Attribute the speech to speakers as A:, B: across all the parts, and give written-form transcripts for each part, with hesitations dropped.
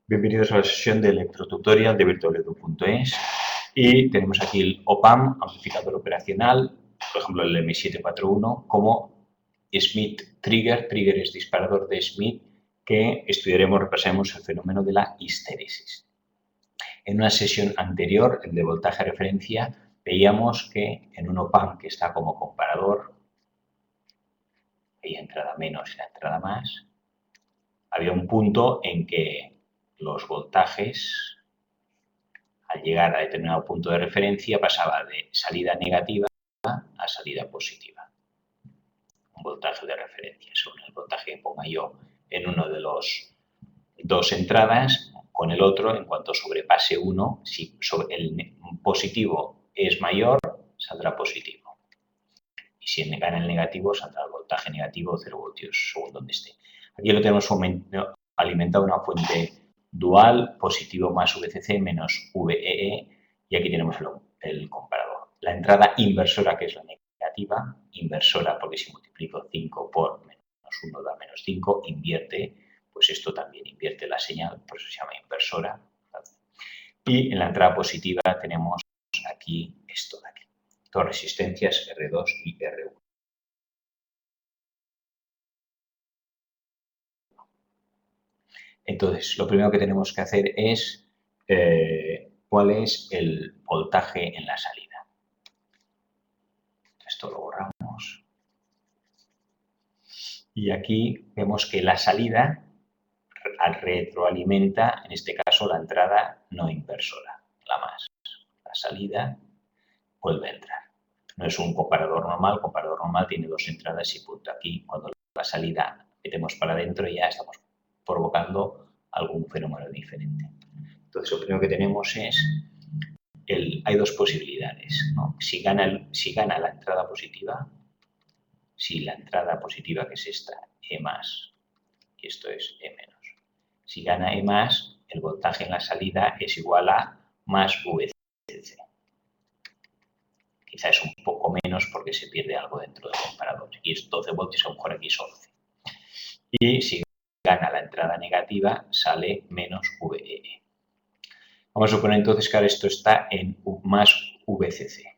A: Bienvenidos a la sesión de electrotutorial de virtualedu.es y tenemos aquí el OPAM, amplificador operacional, por ejemplo el M741, como Schmitt trigger. Trigger es disparador de Schmitt, que repasaremos el fenómeno de la histéresis. En una sesión anterior, el de voltaje de referencia, veíamos que en un OPAM que está como comparador, hay entrada menos y la entrada más, había un punto en que los voltajes, al llegar a determinado punto de referencia, pasaba de salida negativa a salida positiva. Un voltaje de referencia, según el voltaje que ponga yo en uno de los dos entradas, con el otro, en cuanto sobrepase uno, si el positivo es mayor, saldrá positivo. Y si gana el negativo, saldrá el voltaje negativo 0 voltios, según donde esté. Aquí lo tenemos alimentado una fuente dual, positivo más VCC menos VEE, y aquí tenemos el comparador. La entrada inversora, que es la negativa, inversora porque si multiplico 5 por menos 1 da menos 5, invierte, pues esto también invierte la señal, por eso se llama inversora. Y en la entrada positiva tenemos aquí esto de aquí, dos resistencias R2 y R1. Entonces, lo primero que tenemos que hacer es cuál es el voltaje en la salida. Esto lo borramos. Y aquí vemos que la salida retroalimenta, en este caso, la entrada no inversora, la más. La salida vuelve a entrar. No es un comparador normal. El comparador normal tiene dos entradas y punto. Aquí, cuando la salida metemos para adentro, ya estamos provocando algún fenómeno diferente. Entonces, lo primero que tenemos es, hay dos posibilidades, ¿no? Si gana la entrada positiva, si la entrada positiva, que es esta, E más, y esto es E menos. Si gana E más, el voltaje en la salida es igual a más VCC. Quizá es un poco menos porque se pierde algo dentro del comparador. Y es 12 voltios, a lo mejor aquí es 11. Y si gana la entrada negativa, sale menos VEE. Vamos a suponer entonces que ahora esto está en más VCC.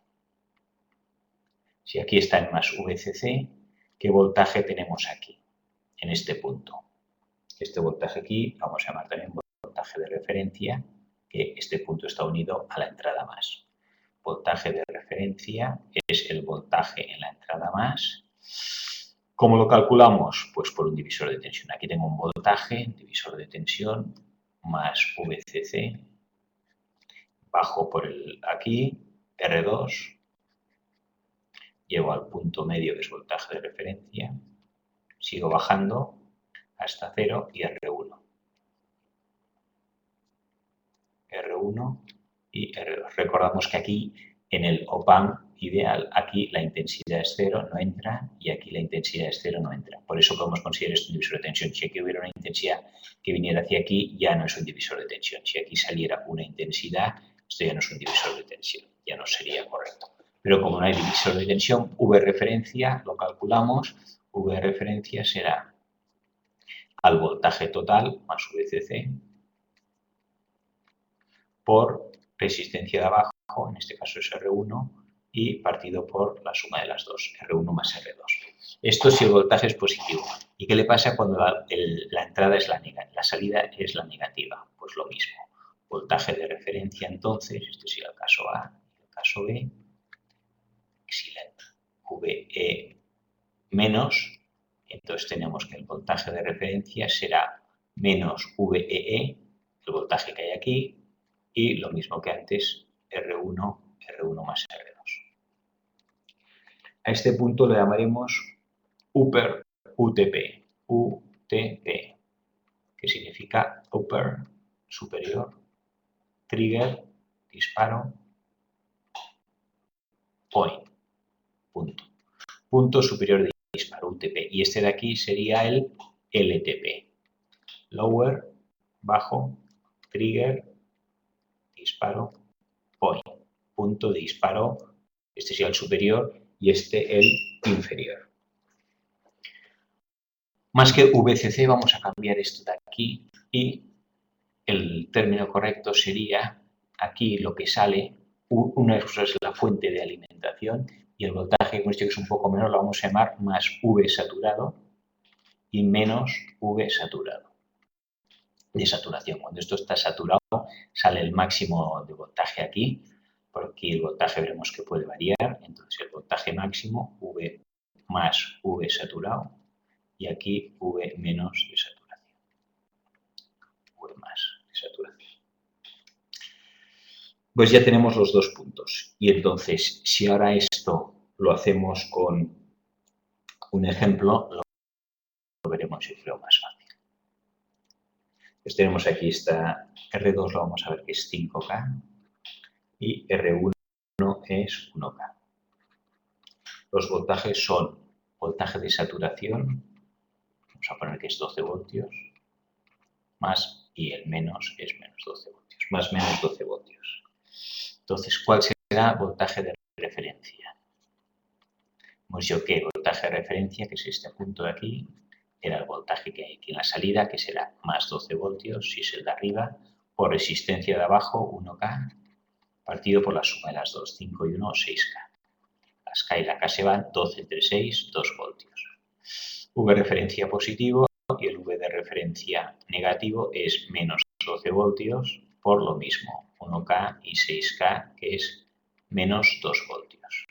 A: Si aquí está en más VCC, ¿qué voltaje tenemos aquí, en este punto? Este voltaje aquí, vamos a llamar también voltaje de referencia, que este punto está unido a la entrada más. Voltaje de referencia es el voltaje en la entrada más. ¿Cómo lo calculamos? Pues por un divisor de tensión. Aquí tengo un voltaje, divisor de tensión, más VCC, bajo por aquí, R2, llego al punto medio, que es voltaje de referencia, sigo bajando hasta 0 y R1. R1 y R2. Recordamos que aquí, en el OPAM ideal, aquí la intensidad es 0, no entra, y aquí la intensidad es 0, no entra. Por eso podemos considerar esto un divisor de tensión. Si aquí hubiera una intensidad que viniera hacia aquí, ya no es un divisor de tensión. Si aquí saliera una intensidad, esto ya no es un divisor de tensión, ya no sería correcto. Pero como no hay divisor de tensión, V referencia, lo calculamos, V referencia será al voltaje total más VCC por resistencia de abajo, en este caso es R1, y partido por la suma de las dos, R1 más R2. Esto si el voltaje es positivo. ¿Y qué le pasa cuando la entrada es la salida es la negativa? Pues lo mismo. Voltaje de referencia, entonces, este sería el caso A, el caso B, si la VE menos, entonces tenemos que el voltaje de referencia será menos VEE, el voltaje que hay aquí, y lo mismo que antes, R1 más R2. A este punto le llamaremos upper UTP, que significa upper, superior, trigger, disparo, point, punto superior de disparo, UTP. Y este de aquí sería el LTP, lower, bajo, trigger, disparo, point, punto de disparo. Este sería el superior y este el inferior. Más que VCC vamos a cambiar esto de aquí y el término correcto sería, aquí lo que sale, una cosa es la fuente de alimentación y el voltaje, hemos dicho que es un poco menor, lo vamos a llamar más V saturado y menos V saturado, de saturación. Cuando esto está saturado, sale el máximo de voltaje aquí, por aquí el voltaje veremos que puede variar, entonces el voltaje máximo, V más V saturado, y aquí V menos de saturación. V más de saturación. Pues ya tenemos los dos puntos. Y entonces, si ahora esto lo hacemos con un ejemplo, lo veremos si fue más fácil. Pues tenemos aquí esta R2, lo vamos a ver que es 5K, y R1 es 1K. Los voltajes son voltaje de saturación, vamos a poner que es 12 voltios, más, y el menos es menos 12 voltios, más menos 12 voltios. Entonces, ¿cuál será voltaje de referencia? Hemos dicho que el voltaje de referencia, que es este punto de aquí, era el voltaje que hay aquí en la salida, que será más 12 voltios, si es el de arriba, por resistencia de abajo, 1K, partido por la suma de las dos, 5 y 1, 6K. Las K y la K se van, 12 entre 6, 2 voltios. V referencia positivo y el V de referencia negativo es menos 12 voltios por lo mismo, 1K y 6K, que es menos 2 voltios.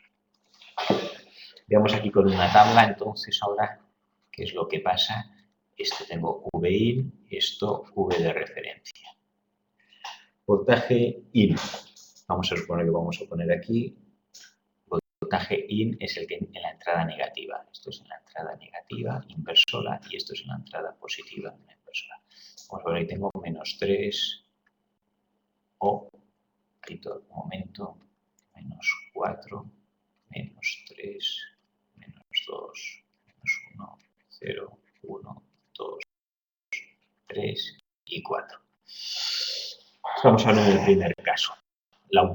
A: Veamos aquí con una tabla, entonces ahora, ¿qué es lo que pasa? Esto tengo VIN, esto V de referencia. Voltaje IN. Vamos a suponer que vamos a poner aquí. Voltaje IN es el que en la entrada negativa. Esto es en la entrada negativa, inversora, y esto es en la entrada positiva, inversora. Vamos a ver, ahí tengo menos 3 o, quito un momento, menos 4, menos 3, menos 2, menos 1, 0, 1, 2, 3 y 4. Estamos hablando del primer caso. El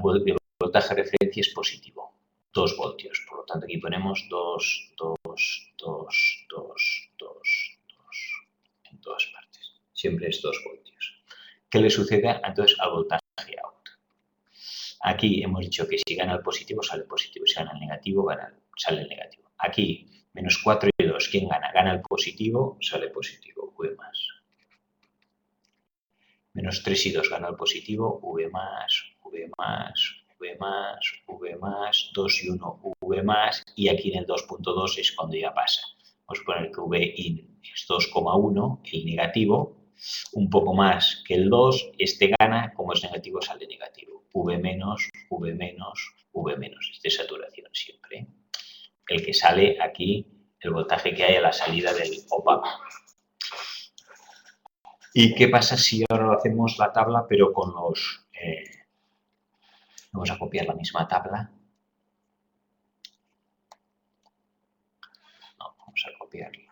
A: voltaje de referencia es positivo, 2 voltios. Por lo tanto, aquí ponemos 2, 2, 2, 2, 2, 2, en todas partes. Siempre es 2 voltios. ¿Qué le sucede entonces al voltaje out? Aquí hemos dicho que si gana el positivo, sale el positivo. Si gana el negativo, sale el negativo. Aquí, menos 4 y 2, ¿quién gana? Gana el positivo, sale positivo, V más. Menos 3 y 2 gana el positivo, V más, V más, V más, V más, 2 y 1, V más, y aquí en el 2.2 es cuando ya pasa. Vamos a poner que V in es 2,1, el negativo, un poco más que el 2, este gana, como es negativo sale negativo. V menos, V menos, V menos, este es saturación siempre. El que sale aquí, el voltaje que hay a la salida del op-amp. ¿Y qué pasa si ahora hacemos la tabla, pero con los... vamos a copiar la misma tabla. No, vamos a copiarla.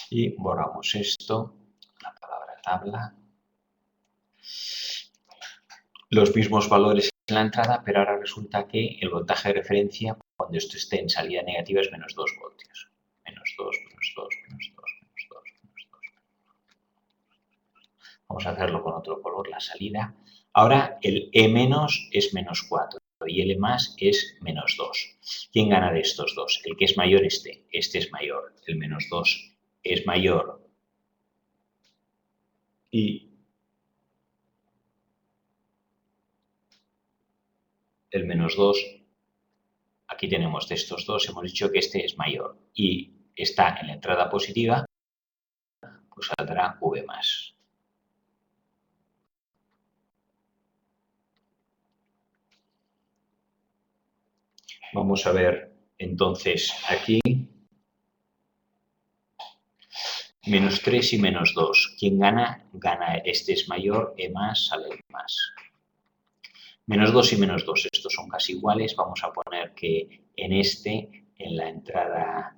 A: Y borramos esto, la palabra tabla. Los mismos valores en la entrada, pero ahora resulta que el voltaje de referencia, cuando esto esté en salida negativa, es menos 2 voltios. Menos 2, menos 2, menos 2, menos 2, menos 2. Vamos a hacerlo con otro color, la salida. Ahora el E menos es menos 4 y el E más es menos 2. ¿Quién gana de estos dos? El que es mayor, este es mayor. El menos 2 es mayor y el menos 2, aquí tenemos de estos dos, hemos dicho que este es mayor y está en la entrada positiva, pues saldrá V más. Vamos a ver entonces aquí. Menos 3 y menos 2. ¿Quién gana? Gana este es mayor, E más, sale el más. Menos 2 y menos 2, estos son casi iguales. Vamos a poner que en este, en la entrada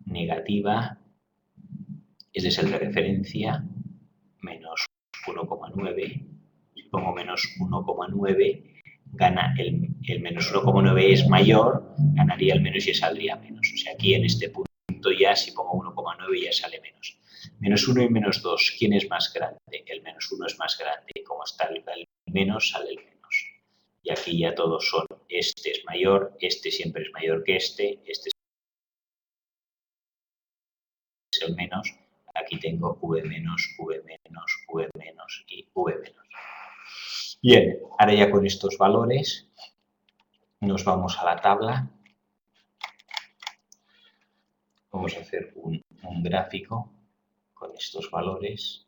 A: negativa, este es el de referencia, menos 1,9. Si pongo menos 1,9, gana el menos 1,9 es mayor, ganaría el menos y saldría menos. O sea, aquí en este punto ya si pongo 1,9 ya sale menos. Menos 1 y menos 2, ¿quién es más grande? El menos 1 es más grande. Como está el menos, sale el menos. Y aquí ya todos son, este es mayor, este siempre es mayor que este es el menos. Aquí tengo V menos, V menos, V menos y V menos. Bien, ahora ya con estos valores nos vamos a la tabla. Vamos a hacer un gráfico con estos valores.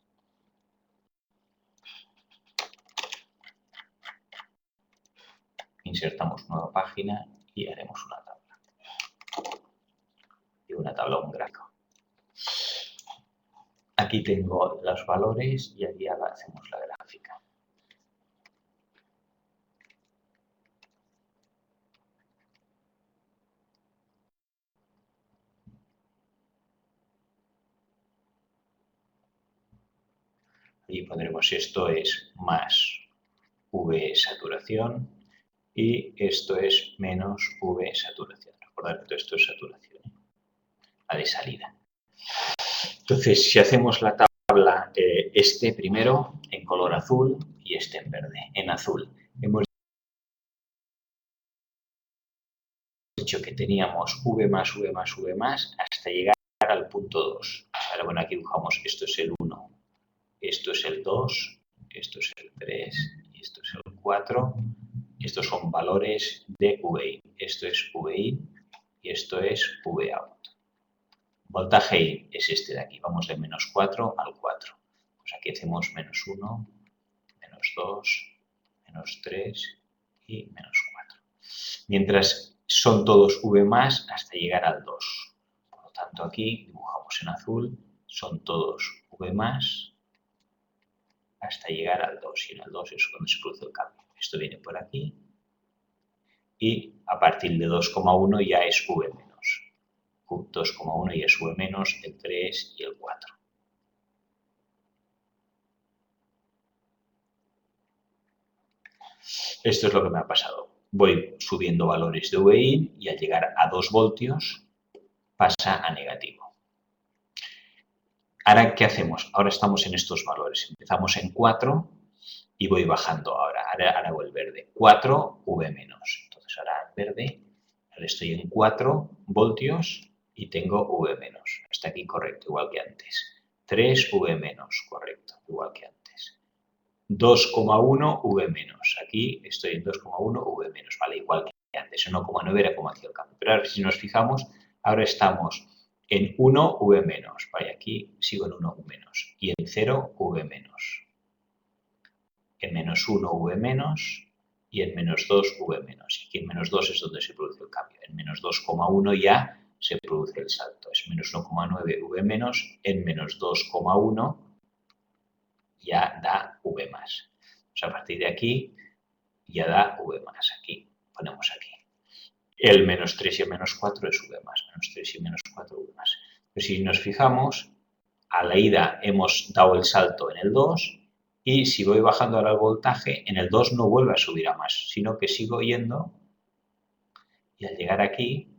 A: Insertamos nueva página y haremos una tabla. Y una tabla, un gráfico. Aquí tengo los valores y aquí ahora hacemos la gráfica. Y pondremos esto es más V saturación y esto es menos V saturación. Recordad que todo esto es saturación, la de salida. Entonces, si hacemos la tabla, este primero en color azul y este en verde. En azul hemos dicho que teníamos V más, V más, V más hasta llegar al punto 2. Ahora, bueno, aquí dibujamos, esto es el 1, esto es el 2, esto es el 3 y esto es el 4. Estos son valores de VIN. Esto es VIN y esto es VOUT. Voltaje IN es este de aquí. Vamos de menos 4 al 4. Pues aquí hacemos menos 1, menos 2, menos 3 y menos 4. Mientras son todos V más hasta llegar al 2. Por lo tanto, aquí dibujamos en azul, son todos V más hasta llegar al 2. Y en el 2 es cuando se produce el cambio. Esto viene por aquí. Y a partir de 2,1 ya es V menos. 2,1 ya es V menos, el 3 y el 4. Esto es lo que me ha pasado. Voy subiendo valores de VIN y al llegar a 2 voltios pasa a negativo. Ahora, ¿qué hacemos? Ahora estamos en estos valores. Empezamos en 4 y voy bajando ahora. Ahora hago el verde. 4 V menos. Entonces ahora en verde, ahora estoy en 4 voltios y tengo V menos. Hasta aquí correcto, igual que antes. 3 V menos, correcto, igual que antes. 2,1 V menos. Aquí estoy en 2,1 V menos, vale, igual que antes. 1,9 era como hacía el cambio. Pero ahora si nos fijamos, ahora estamos en 1 V menos. Vaya, aquí sigo en 1 V menos. Y en 0 V menos. En menos 1 V menos y en menos 2 V menos. Y aquí en menos 2 es donde se produce el cambio. En menos 2,1 ya se produce el salto. Es menos 1,9 V menos, en menos 2,1 ya da V más. Pues a partir de aquí ya da V más. Aquí, ponemos aquí. El menos 3 y el menos 4 es V más. Menos 3 y menos 4 V más. Pero si nos fijamos, a la ida hemos dado el salto en el 2 y si voy bajando ahora el voltaje, en el 2 no vuelve a subir a más, sino que sigo yendo y al llegar aquí,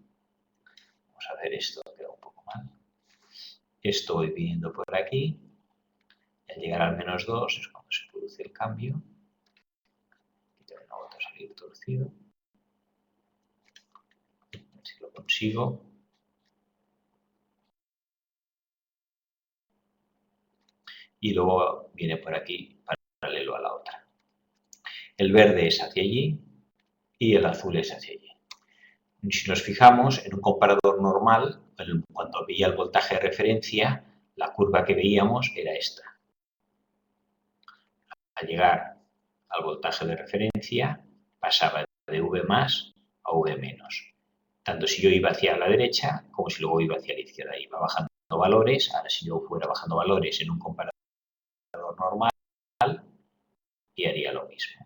A: vamos a ver esto, queda un poco mal, esto voy viniendo por aquí y al llegar al menos 2 es cuando se produce el cambio. Aquí también no vuelve a salir torcido. A ver si lo consigo. Y luego viene por aquí paralelo a la otra. El verde es hacia allí y el azul es hacia allí. Si nos fijamos, en un comparador normal, cuando veía el voltaje de referencia, la curva que veíamos era esta. Al llegar al voltaje de referencia, pasaba de V más a V menos. Tanto si yo iba hacia la derecha como si luego iba hacia la izquierda. Iba bajando valores. Ahora, si yo fuera bajando valores en un comparador normal, y haría lo mismo.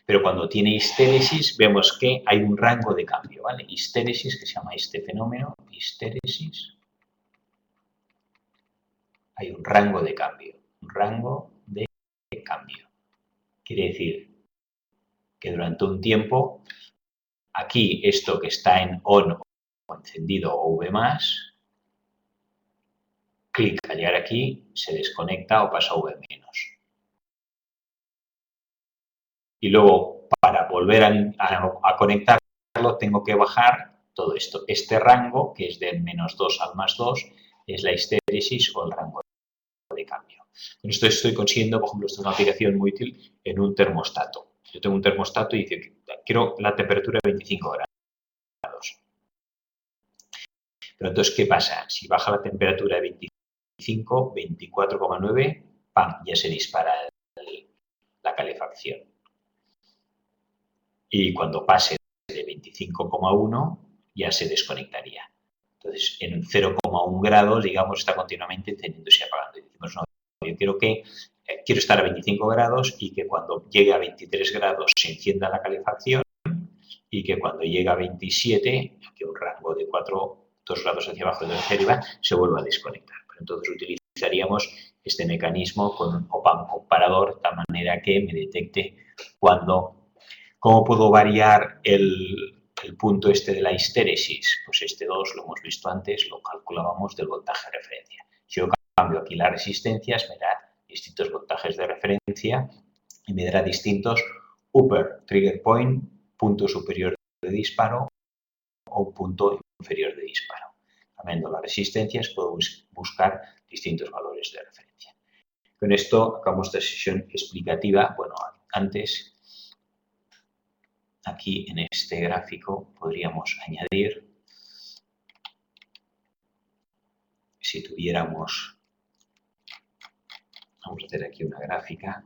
A: Pero cuando tiene histéresis, vemos que hay un rango de cambio, ¿vale? Histéresis, que se llama este fenómeno, histéresis. Hay un rango de cambio, un rango de cambio. Quiere decir que durante un tiempo, aquí esto que está en on o encendido o V+, clic al llegar aquí, se desconecta o pasa a V-. Y luego, para volver a conectarlo, tengo que bajar todo esto. Este rango, que es del -2 al +2, es la histéresis o el rango de cambio. Con esto estoy consiguiendo, por ejemplo, esto es una aplicación muy útil en un termostato. Yo tengo un termostato y dice que quiero la temperatura de 25 grados. Pero entonces, ¿qué pasa? Si baja la temperatura de 25, 24,9, ¡pam!, ya se dispara la calefacción. Y cuando pase de 25,1 ya se desconectaría. Entonces, en 0,1 grados, digamos, está continuamente encendiéndose y apagando. Y decimos, no, yo quiero estar a 25 grados y que cuando llegue a 23 grados se encienda la calefacción y que cuando llegue a 27, aquí un rango de 2 grados hacia abajo y 2 hacia arriba, se vuelva a desconectar. Pero entonces utilizaríamos este mecanismo con un op-amp comparador de tal manera que me detecte cómo puedo variar el punto este de la histéresis. Pues este 2 lo hemos visto antes, lo calculábamos del voltaje de referencia. Si yo cambio aquí las resistencias, me da distintos voltajes de referencia y me dará distintos upper trigger point, punto superior de disparo o punto inferior de disparo. Cambiando las resistencias puedo buscar distintos valores de referencia. Con esto acabamos esta sesión explicativa. Bueno, antes, aquí en este gráfico podríamos añadir, si tuviéramos, vamos a hacer aquí una gráfica.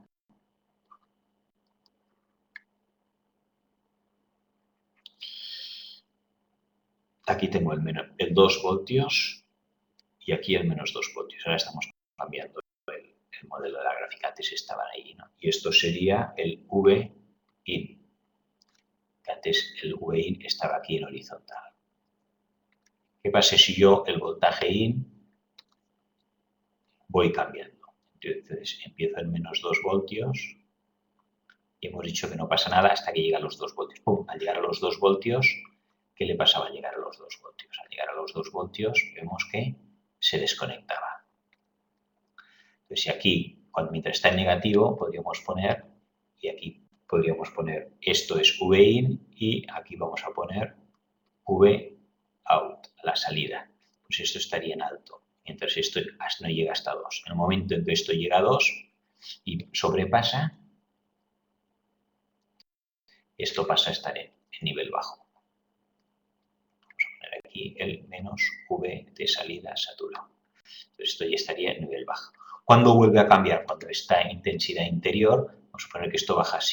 A: Aquí tengo el 2 voltios y aquí el menos 2 voltios. Ahora estamos cambiando el modelo de la gráfica. Antes estaban ahí, ¿no? Y esto sería el V-in. Que antes el V-in estaba aquí en horizontal. ¿Qué pasa si yo el voltaje in voy cambiando? Entonces empiezo en menos 2 voltios y hemos dicho que no pasa nada hasta que llega a los 2 voltios. ¡Pum! Al llegar a los 2 voltios, ¿qué le pasaba al llegar a los 2 voltios? Al llegar a los 2 voltios vemos que se desconectaba. Entonces, si aquí, mientras está en negativo, podríamos poner, y aquí podríamos poner, esto es V-in y aquí vamos a poner V-out, la salida. Pues esto estaría en alto, mientras esto no llega hasta 2. En el momento en que esto llega a 2 y sobrepasa, esto pasa a estar en nivel bajo. Vamos a poner aquí el menos V de salida saturado. Entonces esto ya estaría en nivel bajo. ¿Cuándo vuelve a cambiar? Cuando esta intensidad interior, vamos a poner que esto baja así.